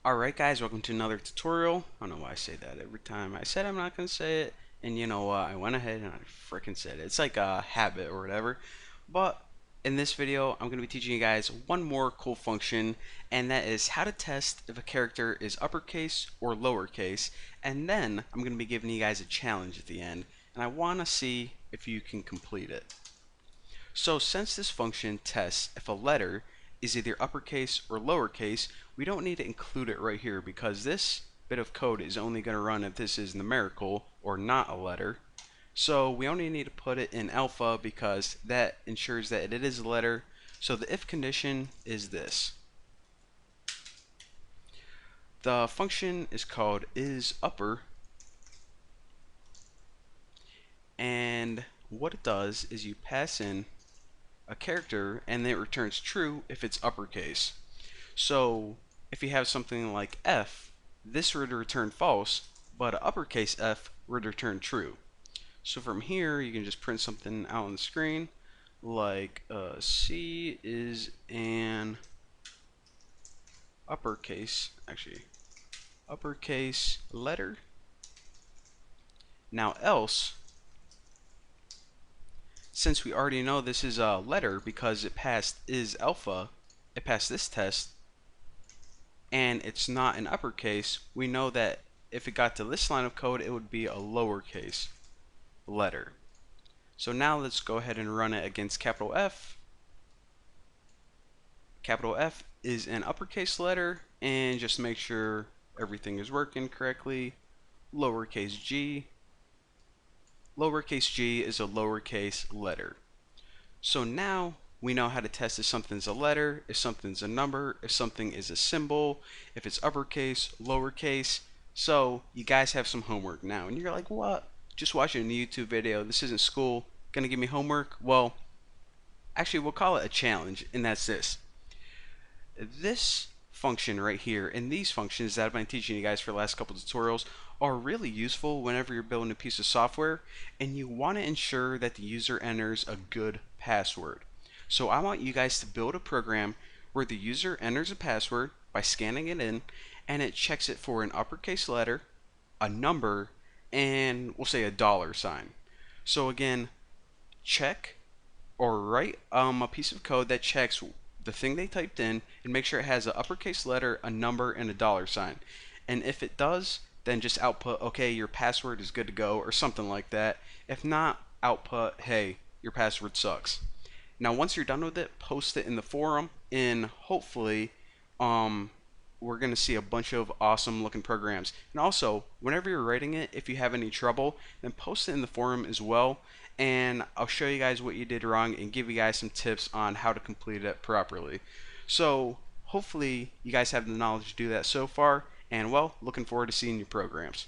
Alright guys, welcome to another tutorial. I don't know why I say that every time. I said I'm not going to say it, and you know what, I went ahead and I freaking said it. It's like a habit or whatever. But in this video, I'm going to be teaching you guys one more cool function, and that is how to test if a character is uppercase or lowercase. And then I'm going to be giving you guys a challenge at the end, and I want to see if you can complete it. So since this function tests if a letter is either uppercase or lowercase, we don't need to include it right here because this bit of code is only going to run if this is numerical or not a letter. So we only need to put it in alpha because that ensures that it is a letter. So the if condition is this. The function is called isupper, and what it does is you pass in a character and it returns true if it's uppercase. So if you have something like F, this would return false, but an uppercase F would return true. So from here you can just print something out on the screen like C is an uppercase letter. Now else, since we already know this is a letter because it passed is alpha, it passed this test, and it's not an uppercase, we know that if it got to this line of code, it would be a lowercase letter. So now let's go ahead and run it against capital F. Capital F is an uppercase letter, and just make sure everything is working correctly. Lowercase g is a lowercase letter. So now we know how to test if something's a letter, if something's a number, if something is a symbol, if it's uppercase, lowercase. So you guys have some homework now, and you're like, what? Just watching a YouTube video, this isn't school, gonna give me homework? Well, actually we'll call it a challenge, and that's this. This function right here and these functions that I've been teaching you guys for the last couple tutorials are really useful whenever you're building a piece of software and you want to ensure that the user enters a good password. So I want you guys to build a program where the user enters a password by scanning it in, and it checks it for an uppercase letter, a number, and we'll say a $sign. So again, check or write a piece of code that checks the thing they typed in and make sure it has an uppercase letter, a number, and a $sign. And if it does, then just output, okay, your password is good to go, or something like that. If not, output, hey, your password sucks. Now once you're done with it, post it in the forum, and hopefully we're going to see a bunch of awesome looking programs. And also, whenever you're writing it, if you have any trouble, then post it in the forum as well, and I'll show you guys what you did wrong and give you guys some tips on how to complete it properly. So hopefully you guys have the knowledge to do that so far, and well, looking forward to seeing your programs.